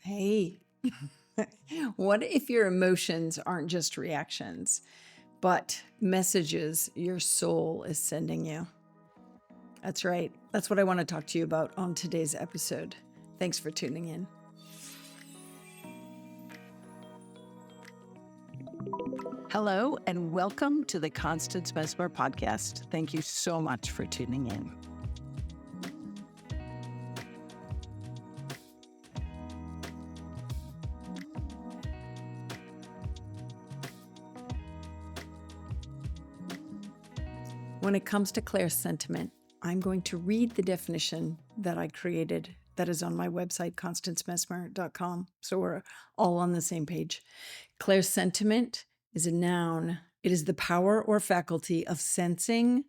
Hey, what if your emotions aren't just reactions, but messages your soul is sending you? That's right. That's what I want to talk to you about on today's episode. Thanks for tuning in. Hello, and welcome to the Constance Messmer Podcast. Thank you so much for tuning in. When it comes to ClairSentiment, I'm going to read the definition that I created that is on my website, constancemessmer.com. So we're all on the same page. ClairSentiment is a noun. It is the power or faculty of sensing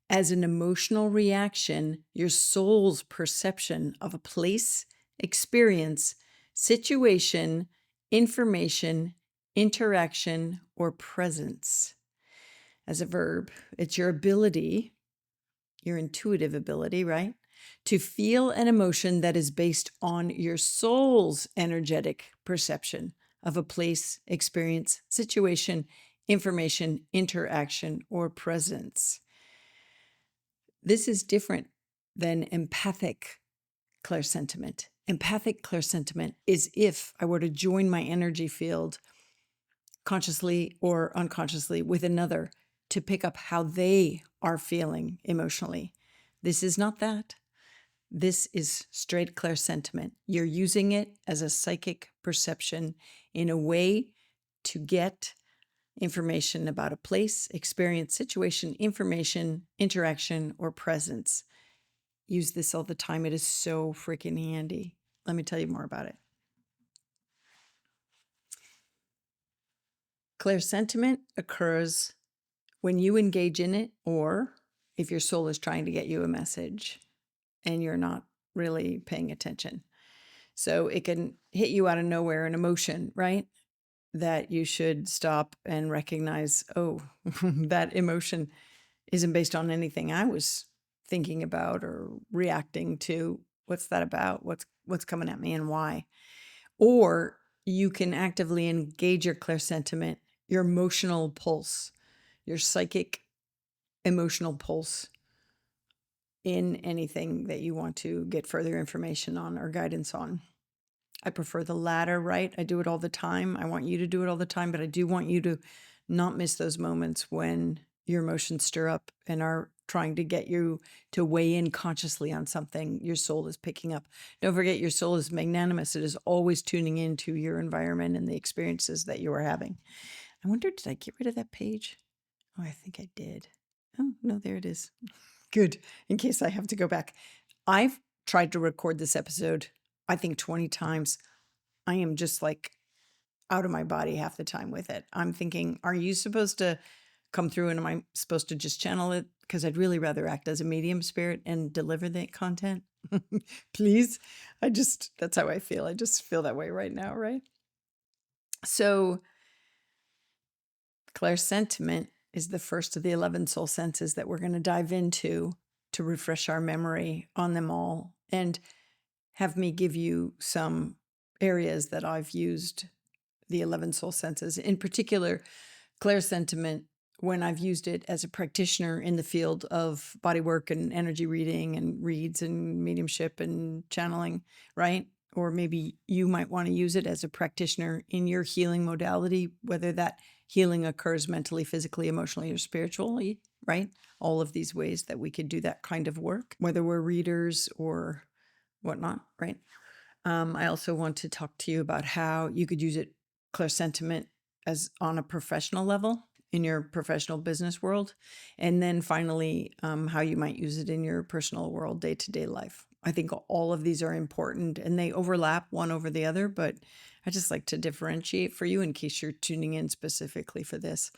as an emotional reaction your soul's perception of a place, experience, situation, information, interaction, or presence. As a verb, it's your ability, your intuitive ability, right? To feel an emotion that is based on your soul's energetic perception of a place, experience, situation, information, interaction, or presence. This is different than empathic ClairSentiment. Empathic ClairSentiment is if I were to join my energy field consciously or unconsciously with another to pick up how they are feeling emotionally. This is not that. This is straight ClairSentiment. You're using it as a psychic perception in a way to get information about a place, experience, situation, information, interaction, or presence. Use this all the time. It is so freaking handy. Let me tell you more about it. ClairSentiment occurs when you engage in it, or if your soul is trying to get you a message and you're not really paying attention. So it can hit you out of nowhere, an emotion, right? That you should stop and recognize, oh, that emotion isn't based on anything I was thinking about or reacting to. What's that about? What's coming at me and why? Or you can actively engage your ClairSentiment, your emotional pulse, your psychic emotional pulse in anything that you want to get further information on or guidance on. I prefer the latter, right? I do it all the time. I want you to do it all the time, but I do want you to not miss those moments when your emotions stir up and are trying to get you to weigh in consciously on something your soul is picking up. Don't forget, your soul is magnanimous. It is always tuning into your environment and the experiences that you are having. I wonder, did I get rid of that page? Oh, I think I did. Oh, no, there it is. Good. In case I have to go back. I've tried to record this episode, I think 20 times. I am just like out of my body half the time with it. I'm thinking, are you supposed to come through and am I supposed to just channel it? Because I'd really rather act as a medium spirit and deliver the content. Please. That's how I feel. I just feel that way right now, right? So ClairSentiment is the first of the 11 soul senses that we're going to dive into to refresh our memory on them all and have me give you some areas that I've used the 11 soul senses. In particular, ClairSentiment, when I've used it as a practitioner in the field of bodywork and energy reading and reads and mediumship and channeling, right? Or maybe you might want to use it as a practitioner in your healing modality, whether that healing occurs mentally, physically, emotionally, or spiritually, right? All of these ways that we could do that kind of work, whether we're readers or whatnot, right? I also want to talk to you about how you could use it, ClairSentiment, as on a professional level in your professional business world. And then finally, how you might use it in your personal world, day-to-day life. I think all of these are important and they overlap one over the other, but I just like to differentiate for you in case you're tuning in specifically for this.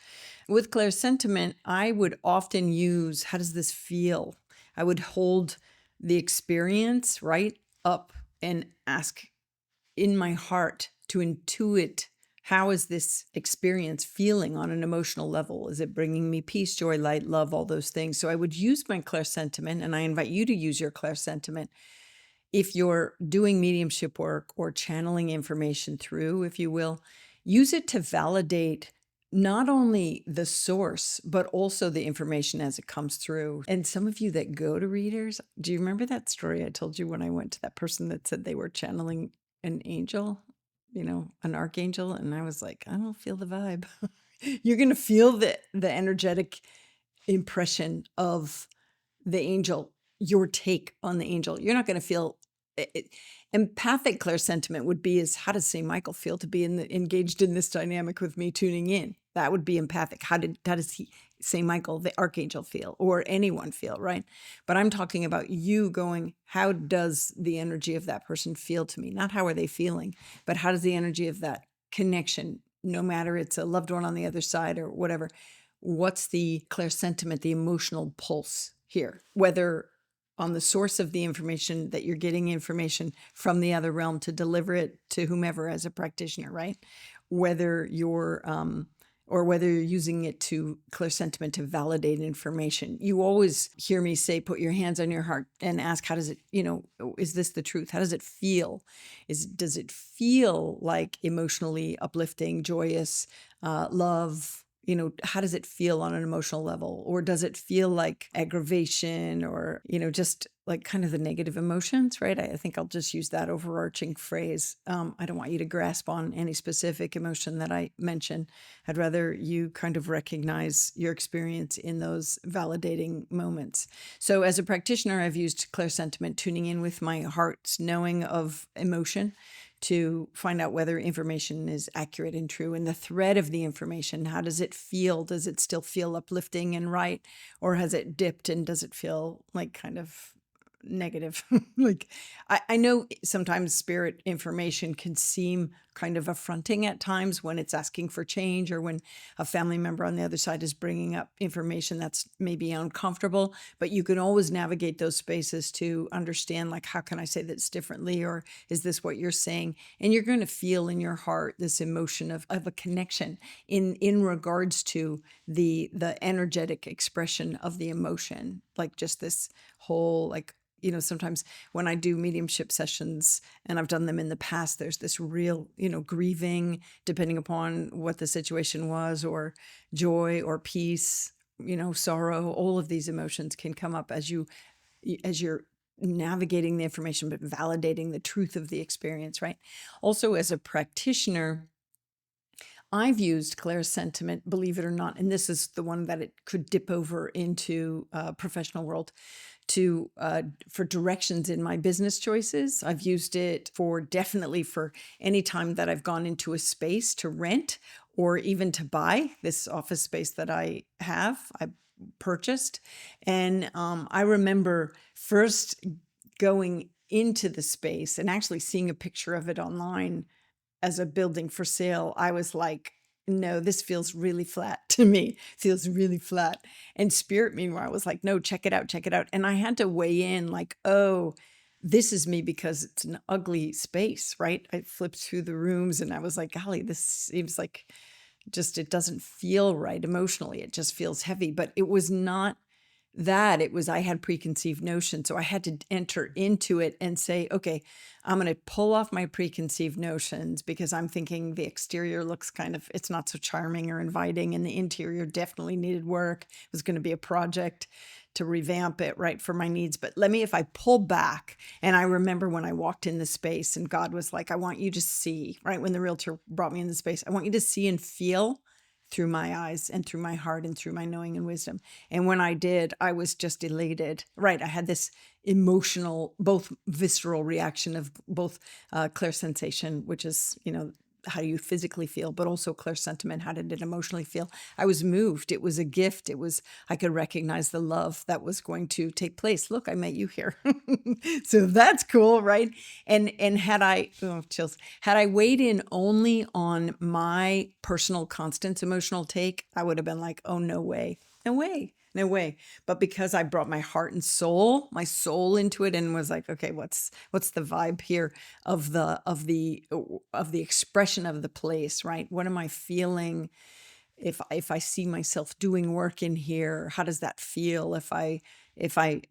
With ClairSentiment, I would often use, how does this feel? I would hold the experience right up and ask in my heart to intuit, how is this experience feeling on an emotional level? Is it bringing me peace, joy, light, love, all those things? So I would use my ClairSentiment, and I invite you to use your ClairSentiment if you're doing mediumship work or channeling information through, if you will, use it to validate not only the source, but also the information as it comes through. And some of you that go to readers, do you remember that story I told you when I went to that person that said they were channeling an angel, an archangel? And I was like, I don't feel the vibe. You're going to feel the energetic impression of the angel, your take on the angel. You're not going to feel it. Empathic clairsentiment would be is, how does St. Michael feel to be engaged in this dynamic with me tuning in? That would be empathic. How does St. Michael, the archangel, feel, or anyone feel, right? But I'm talking about you going, how does the energy of that person feel to me? Not how are they feeling, but how does the energy of that connection, no matter it's a loved one on the other side or whatever, what's the clairsentiment, the emotional pulse here, whether on the source of the information that you're getting information from the other realm to deliver it to whomever as a practitioner, right? Whether you're or whether you're using it to clairsentiment to validate information. You always hear me say, put your hands on your heart and ask, how does it, is this the truth? How does it feel? Does it feel like emotionally uplifting, joyous, love? How does it feel on an emotional level? Or does it feel like aggravation or, just like kind of the negative emotions, right? I think I'll just use that overarching phrase. I don't want you to grasp on any specific emotion that I mention. I'd rather you kind of recognize your experience in those validating moments. So as a practitioner, I've used clairsentiment, tuning in with my heart's knowing of emotion to find out whether information is accurate and true, and the thread of the information. How does it feel? Does it still feel uplifting and right? Or has it dipped and does it feel like kind of negative? Like, I know sometimes spirit information can seem kind of affronting at times when it's asking for change, or when a family member on the other side is bringing up information that's maybe uncomfortable, but you can always navigate those spaces to understand, like, how can I say this differently? Or is this what you're saying? And you're going to feel in your heart this emotion of a connection in regards to the energetic expression of the emotion, like just this whole, like, sometimes when I do mediumship sessions, and I've done them in the past, there's this real, grieving, depending upon what the situation was, or joy or peace, sorrow. All of these emotions can come up as you're navigating the information, but validating the truth of the experience, right? Also, as a practitioner, I've used clairsentiment, believe it or not, and this is the one that it could dip over into professional world, for directions in my business choices. I've used it definitely for any time that I've gone into a space to rent or even to buy this office space that I purchased. And I remember first going into the space and actually seeing a picture of it online as a building for sale. I was like, no, this feels really flat to me. Feels really flat. And spirit, meanwhile, was like, no, check it out, check it out. And I had to weigh in, like, oh, this is me because it's an ugly space, right? I flipped through the rooms and I was like, golly, this seems like it doesn't feel right emotionally. It just feels heavy. But it was not that. It was, I had preconceived notions. So I had to enter into it and say, okay, I'm going to pull off my preconceived notions, because I'm thinking the exterior looks it's not so charming or inviting, and the interior definitely needed work. It was going to be a project to revamp it, right, for my needs. But if I pull back, and I remember when I walked in the space and God was like, I want you to see, right, when the realtor brought me in the space, I want you to see and feel through my eyes and through my heart and through my knowing and wisdom. And when I did, I was just elated, right? I had this emotional, both visceral reaction of both clairsensation, which is, how do you physically feel, but also clairsentiment, how did it emotionally feel? I was moved. It was a gift. I could recognize the love that was going to take place. Look, I met you here. So that's cool, right? And had I, chills, had I weighed in only on my personal Constance emotional take, I would have been like, oh, no way, no way. No way. But because I brought my heart and soul, my soul into it, and was like, okay, what's the vibe here of the expression of the place, right? What am I feeling if I see myself doing work in here? How does that feel? If if I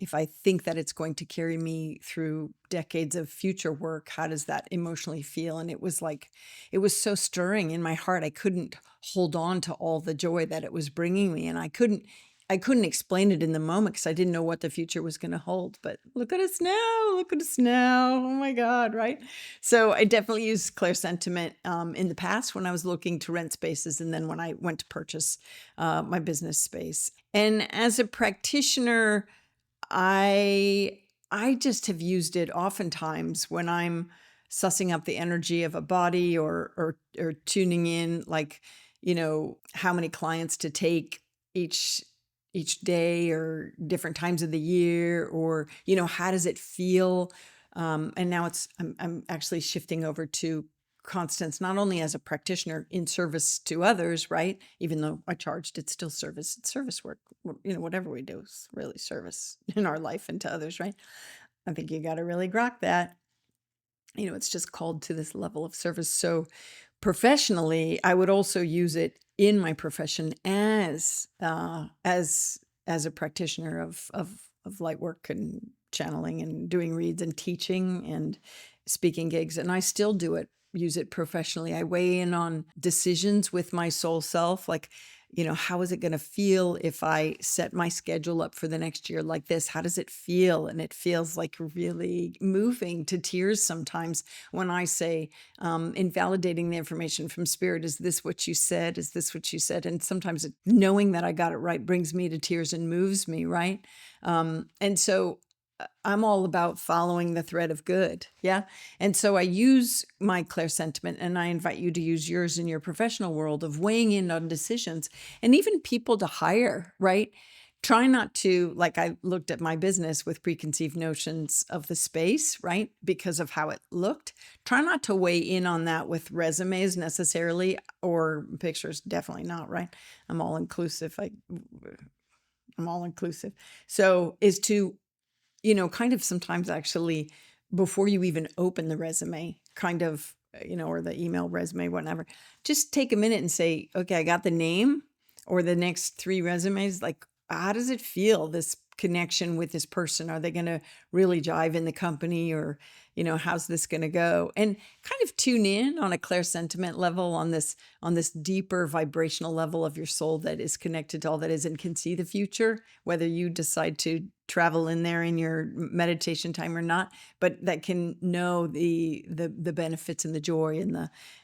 think that it's going to carry me through decades of future work, how does that emotionally feel? And it was like, it was so stirring in my heart. I couldn't hold on to all the joy that it was bringing me, and I couldn't explain it in the moment because I didn't know what the future was going to hold. But look at us now. Look at us now. Oh my God, right? So I definitely used ClairSentiment in the past when I was looking to rent spaces, and then when I went to purchase my business space. And as a practitioner, I I just have used it oftentimes when I'm sussing up the energy of a body, or tuning in, like, how many clients to take each day, or different times of the year, or how does it feel. And now I'm actually shifting over to Constance, not only as a practitioner in service to others, right? Even though I charged, it's still service. It's service work. Whatever we do is really service in our life and to others, right? I think you got to really grok that. It's just called to this level of service. So professionally, I would also use it in my profession as a practitioner of light work and channeling and doing reads and teaching and speaking gigs. And I still use it professionally. I weigh in on decisions with my soul self, like, how is it going to feel if I set my schedule up for the next year like this? How does it feel? And it feels like really moving to tears sometimes when I say, invalidating the information from spirit. Is this what you said? Is this what you said? And sometimes knowing that I got it right brings me to tears and moves me, right? And so I'm all about following the thread of good. Yeah. And so I use my ClairSentiment, and I invite you to use yours in your professional world of weighing in on decisions and even people to hire, right? Try not to, like, I looked at my business with preconceived notions of the space, right? Because of how it looked. Try not to weigh in on that with resumes necessarily, or pictures. Definitely not, right? I'm all inclusive. I'm all inclusive. So is to, kind of sometimes actually, before you even open the resume, kind of, or the email resume, whatever, just take a minute and say, okay, I got the name, or the next three resumes. Like, how does it feel, this connection with this person? Are they going to really jive in the company, or, how's this going to go? And kind of tune in on a ClairSentiment level, on this deeper vibrational level of your soul that is connected to all that is and can see the future, whether you decide to travel in there in your meditation time or not, but that can know the benefits and the joy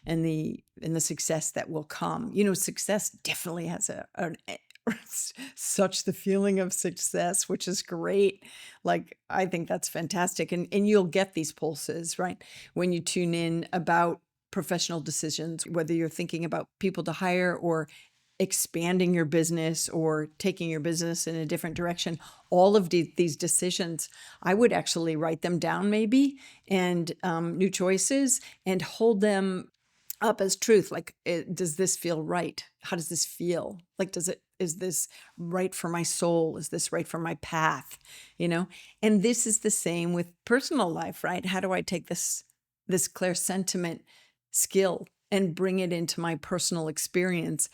and the success that will come. Success definitely has such the feeling of success, which is great. Like, I think that's fantastic. And you'll get these pulses, right? When you tune in about professional decisions, whether you're thinking about people to hire, or expanding your business, or taking your business in a different direction. All of these decisions, I would actually write them down, maybe, and new choices, and hold them up as truth. Like, does this feel right? How does this feel? Like, is this right for my soul? Is this right for my path? And this is the same with personal life, right? How do I take this ClairSentiment skill and bring it into my personal experience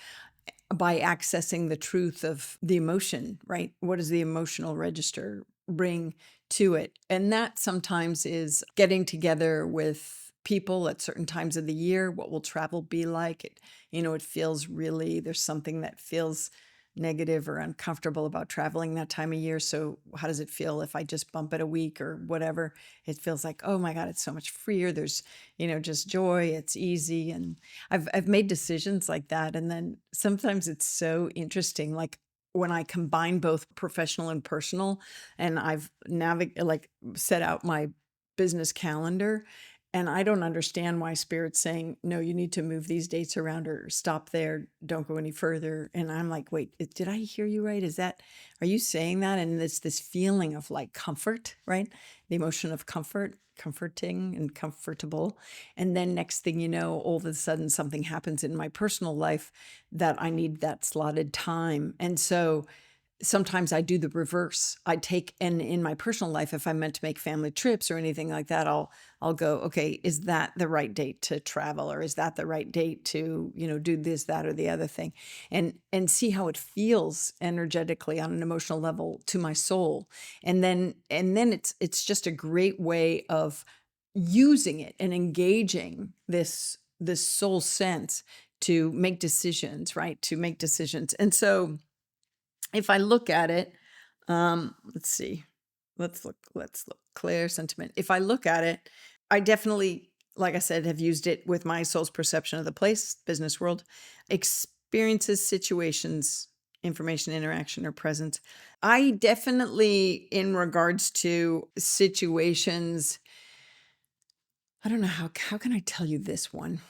by accessing the truth of the emotion, right? What does the emotional register bring to it? And that sometimes is getting together with people at certain times of the year. What will travel be like? It feels really, there's something that feels negative or uncomfortable about traveling that time of year. So how does it feel if I just bump it a week or whatever? It feels like, oh my God, it's so much freer. There's, just joy. It's easy. And I've made decisions like that. And then sometimes it's so interesting, like when I combine both professional and personal, and I've set out my business calendar, and I don't understand why Spirit's saying, no, you need to move these dates around, or stop there, don't go any further. And I'm like, wait, did I hear you right? Are you saying that? And it's this feeling of like comfort, right? The emotion of comfort, comforting and comfortable. And then next thing you know, all of a sudden something happens in my personal life that I need that slotted time. And so sometimes I do the reverse. I take, and in my personal life, if I'm meant to make family trips or anything like that, I'll go, okay, is that the right date to travel, or is that the right date to, do this, that, or the other thing, and see how it feels energetically on an emotional level to my soul. And then it's just a great way of using it and engaging this soul sense to make decisions, right? To make decisions. And so if I look at it, let's see, let's look, ClairSentiment. If I look at it, I definitely, like I said, have used it with my soul's perception of the place, business world, experiences, situations, information, interaction, or presence. I definitely, in regards to situations, I don't know how can I tell you this one?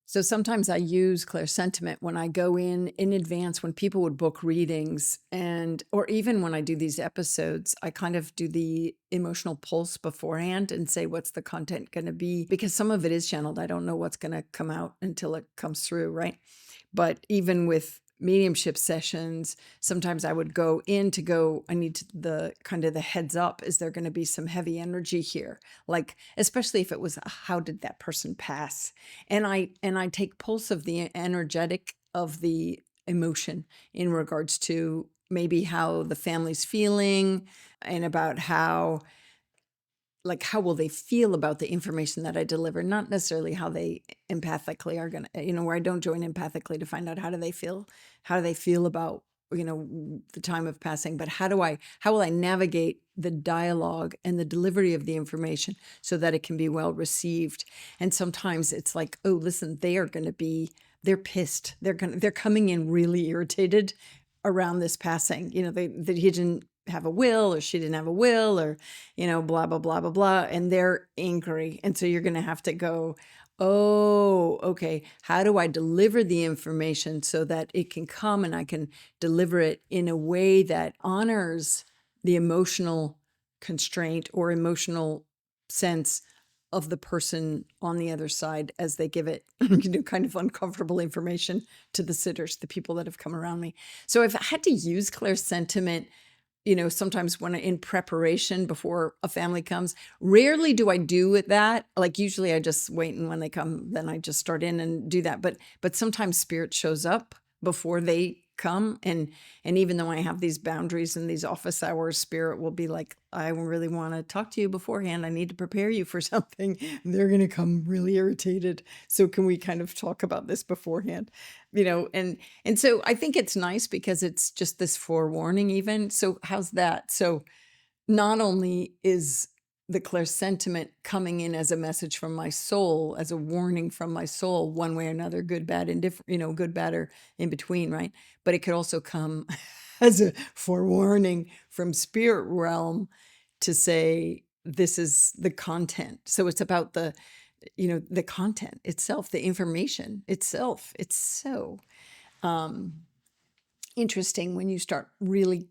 So sometimes I use ClairSentiment when I go in advance, when people would book readings, and or even when I do these episodes, I kind of do the emotional pulse beforehand and say, what's the content going to be? Because some of it is channeled. I don't know what's going to come out until it comes through, right? But even with mediumship sessions, sometimes I would go in to go, I need the kind of the heads up, is there going to be some heavy energy here? Like, especially if it was, how did that person pass? And I take pulse of the energetic of the emotion in regards to maybe how the family's feeling, and about how, like, how will they feel about the information that I deliver? Not necessarily how they empathically are going to, where I don't join empathically to find out how do they feel, about, the time of passing, but how will I navigate the dialogue and the delivery of the information so that it can be well received? And sometimes it's like, oh, listen, they're pissed. They're coming in really irritated around this passing. That he didn't have a will, or she didn't have a will, or, blah, blah, blah, blah, blah. And they're angry. And so you're going to have to go, oh, okay, how do I deliver the information so that it can come and I can deliver it in a way that honors the emotional constraint or emotional sense of the person on the other side as they give it, kind of uncomfortable information to the sitters, the people that have come around me. So I've had to use ClairSentiment, sometimes when in preparation before a family comes. Rarely do I do it that. Like, usually I just wait, and when they come, then I just start in and do that. But sometimes spirit shows up before they come, and even though I have these boundaries and these office hours, spirit will be like, I really want to talk to you beforehand. I need to prepare you for something. And they're going to come really irritated. So can we kind of talk about this beforehand? And so I think it's nice because it's just this forewarning even. So how's that? So not only is the ClairSentiment coming in as a message from my soul, as a warning from my soul, one way or another, good, bad, indifferent, good, bad, or in between, right? But it could also come as a forewarning from spirit realm to say, this is the content. So it's about the content itself, the information itself. It's so interesting when you start really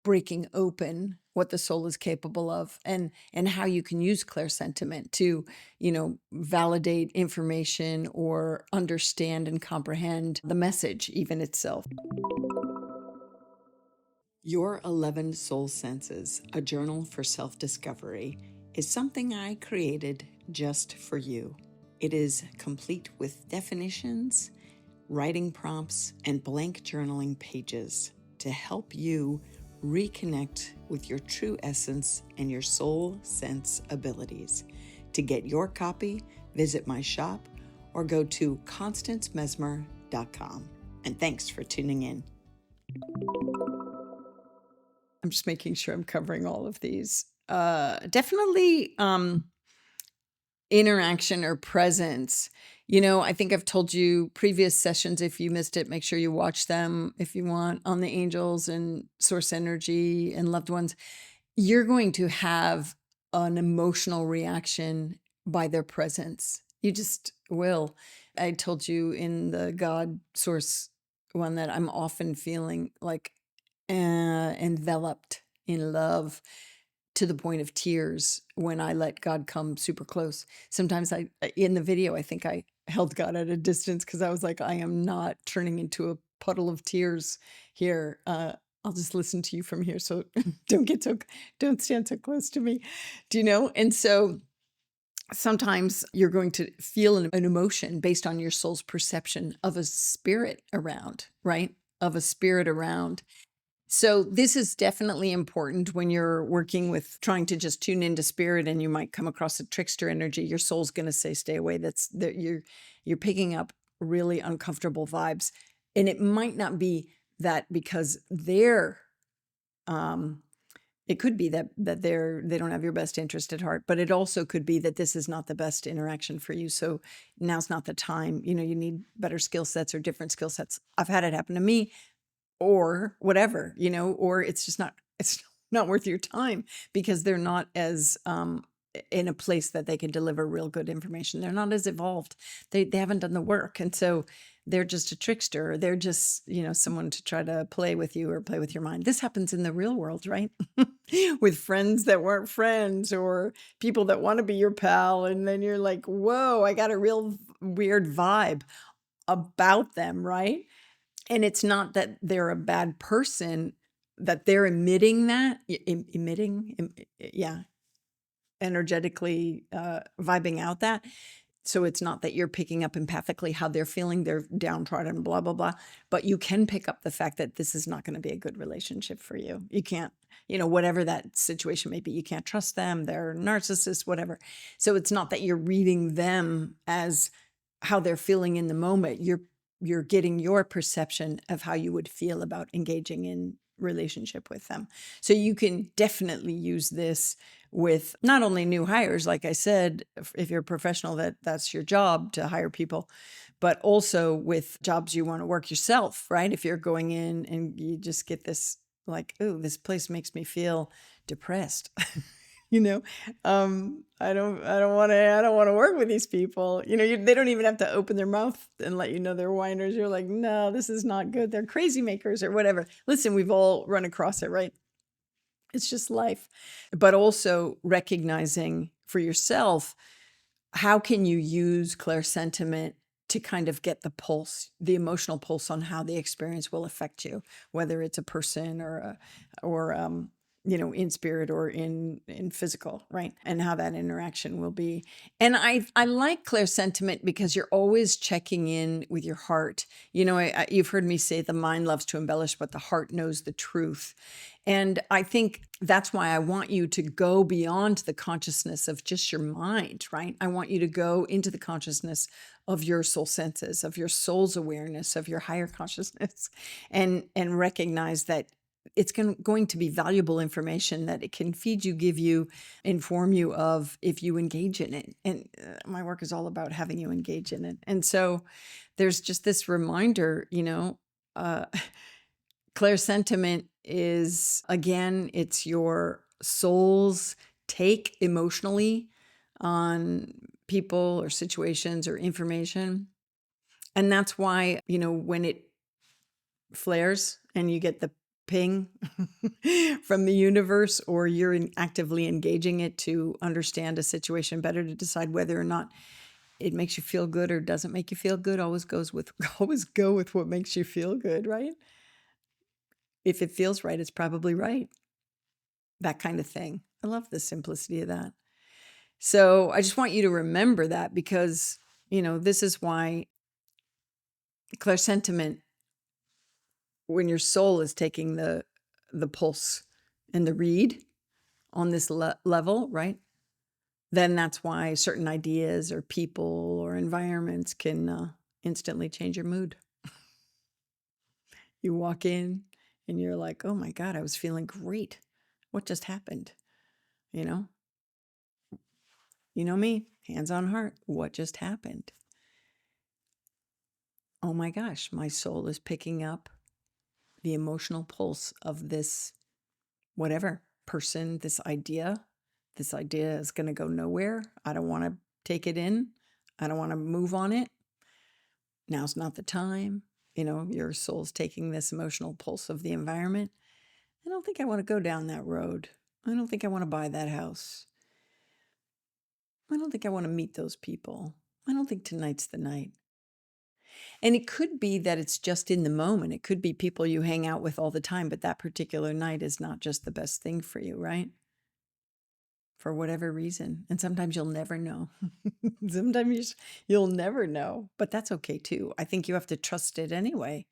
breaking open what the soul is capable of, and how you can use ClairSentiment to, validate information or understand and comprehend the message even itself. Your 11 Soul Senses, a journal for self-discovery, is something I created just for you. It is complete with definitions, writing prompts, and blank journaling pages to help you reconnect with your true essence and your soul sense abilities. To get your copy, visit my shop or go to constancemessmer.com. And thanks for tuning in. I'm just making sure I'm covering all of these. Definitely interaction or presence. I think I've told you previous sessions, if you missed it, make sure you watch them if you want, on the angels and source energy and loved ones. You're going to have an emotional reaction by their presence. You just will. I told you in the God source one that I'm often feeling like enveloped in love to the point of tears when I let God come super close. Sometimes in the video, I think I held God at a distance because I was like, I am not turning into a puddle of tears here I'll just listen to you from here. So don't stand so close to me. And so sometimes you're going to feel an emotion based on your soul's perception of a spirit around, right? Of a spirit around. So this is definitely important when you're working with trying to just tune into spirit, and you might come across a trickster energy. Your soul's going to say, stay away. That you're picking up really uncomfortable vibes. And it might not be that because um, it could be that they don't have your best interest at heart, but it also could be that this is not the best interaction for you. So now's not the time. You need better skill sets or different skill sets. I've had it happen to me, or whatever, or it's not worth your time because they're not as in a place that they can deliver real good information. They're not as evolved. They haven't done the work. And so they're just a trickster. Or they're just, someone to try to play with you or play with your mind. This happens in the real world, right? With friends that weren't friends, or people that want to be your pal. And then you're like, whoa, I got a real weird vibe about them, right? And it's not that they're a bad person, that they're emitting that, yeah, energetically vibing out that. So it's not that you're picking up empathically how they're feeling, they're downtrodden, blah, blah, blah. But you can pick up the fact that this is not going to be a good relationship for you. You can't, whatever that situation may be, you can't trust them. They're narcissists, whatever. So it's not that you're reading them as how they're feeling in the moment. You're getting your perception of how you would feel about engaging in relationship with them. So you can definitely use this with not only new hires, like I said, if you're a professional, that's your job to hire people, but also with jobs you want to work yourself, right? If you're going in and you just get this like, oh, this place makes me feel depressed. I don't want to work with these people. They don't even have to open their mouth and let you know they're whiners. You're like, no, this is not good. They're crazy makers or whatever. Listen, we've all run across it, right? It's just life. But also recognizing for yourself, how can you use ClairSentiment to kind of get the pulse, the emotional pulse on how the experience will affect you, whether it's a person or in spirit or in physical, right? And how that interaction will be. And I like ClairSentiment because you're always checking in with your heart. You've heard me say the mind loves to embellish, but the heart knows the truth. And I think that's why I want you to go beyond the consciousness of just your mind, right? I want you to go into the consciousness of your soul senses, of your soul's awareness, of your higher consciousness, and recognize that it's going to be valuable information that it can feed you, give you, inform you of if you engage in it. And my work is all about having you engage in it. And so there's just this reminder, ClairSentiment is, again, it's your soul's take emotionally on people or situations or information. And that's why, when it flares and you get the ping from the universe, or you're actively engaging it to understand a situation better, to decide whether or not it makes you feel good or doesn't make you feel good, always go with what makes you feel good, right? If it feels right, it's probably right. That kind of thing. I love the simplicity of that. So I just want you to remember that, because, this is why ClairSentiment, when your soul is taking the pulse and the read on this level, right? Then that's why certain ideas or people or environments can instantly change your mood. You walk in and you're like, oh my God, I was feeling great. What just happened? You know me, hands on heart. What just happened? Oh my gosh, my soul is picking up the emotional pulse of this, whatever person, this idea. This idea is going to go nowhere. I don't want to take it in. I don't want to move on it. Now's not the time. Your soul's taking this emotional pulse of the environment. I don't think I want to go down that road. I don't think I want to buy that house. I don't think I want to meet those people. I don't think tonight's the night. And it could be that it's just in the moment. It could be people you hang out with all the time, but that particular night is not just the best thing for you, right? For whatever reason. And sometimes you'll never know. Sometimes you'll never know, but that's okay too. I think you have to trust it anyway.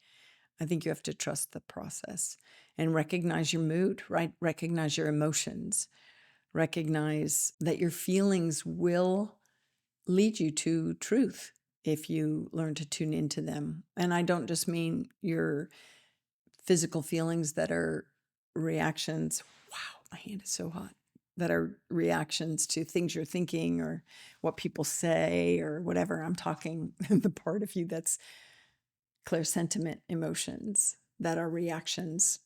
I think you have to trust the process and recognize your mood, right? Recognize your emotions. Recognize that your feelings will lead you to truth if you learn to tune into them. And I don't just mean your physical feelings that are reactions. Wow, my hand is so hot. That are reactions to things you're thinking or what people say or whatever. I'm talking the part of you that's ClairSentiment emotions that are reactions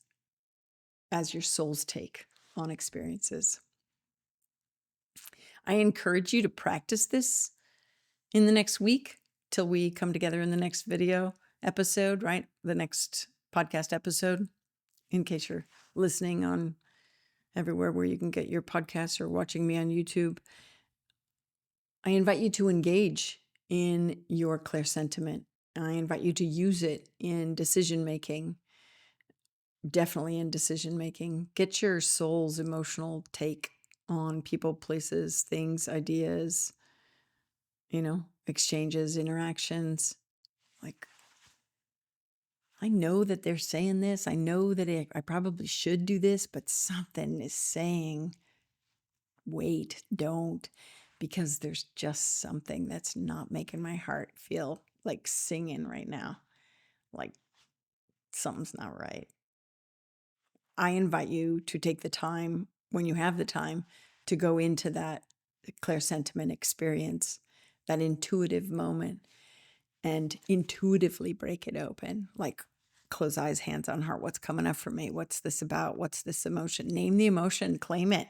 as your soul's take on experiences. I encourage you to practice this in the next week till we come together in the next video episode, right? The next podcast episode, in case you're listening on everywhere where you can get your podcasts or watching me on YouTube. I invite you to engage in your ClairSentiment. I invite you to use it in decision making, definitely in decision making. Get your soul's emotional take on people, places, things, ideas, exchanges, interactions. Like, I know that they're saying this. I know that I probably should do this, but something is saying, wait, don't, because there's just something that's not making my heart feel like singing right now. Like something's not right. I invite you to take the time, when you have the time, to go into that ClairSentiment experience, that intuitive moment, and intuitively break it open. Like, close eyes, hands on heart. What's coming up for me? What's this about? What's this emotion? Name the emotion, claim it.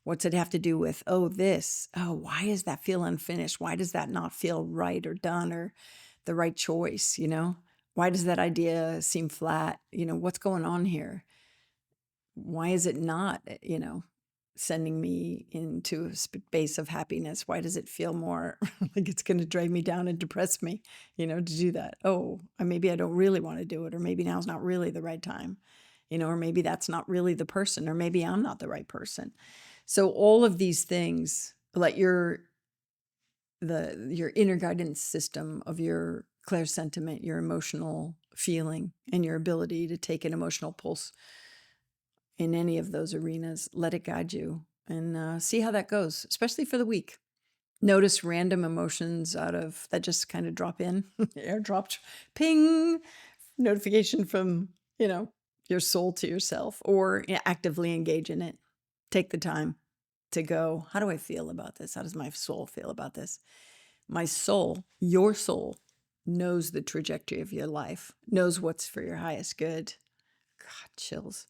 What's it have to do with? Oh, this. Oh, why does that feel unfinished? Why does that not feel right or done or the right choice? Why does that idea seem flat? What's going on here? Why is it not, sending me into a space of happiness? Why does it feel more like it's going to drag me down and depress me, to do that? Oh, maybe I don't really want to do it, or maybe now's not really the right time, or maybe that's not really the person, or maybe I'm not the right person. So all of these things, let your inner guidance system of your ClairSentiment, your emotional feeling, and your ability to take an emotional pulse in any of those arenas, let it guide you and see how that goes, especially for the week. Notice random emotions out of that just kind of drop in, airdropped, ping, notification from, your soul to yourself, or actively engage in it. Take the time to go, how do I feel about this? How does my soul feel about this? My soul, your soul, knows the trajectory of your life, knows what's for your highest good. God, chills.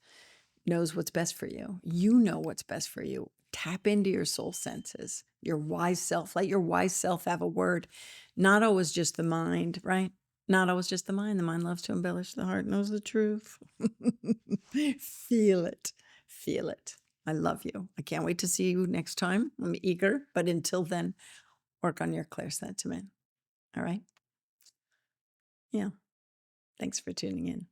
Knows what's best for you. You know what's best for you. Tap into your soul senses, your wise self. Let your wise self have a word. Not always just the mind, right? Not always just the mind. The mind loves to embellish. The heart knows the truth. Feel it. Feel it. I love you. I can't wait to see you next time. I'm eager. But until then, work on your ClairSentiment. All right? Yeah. Thanks for tuning in.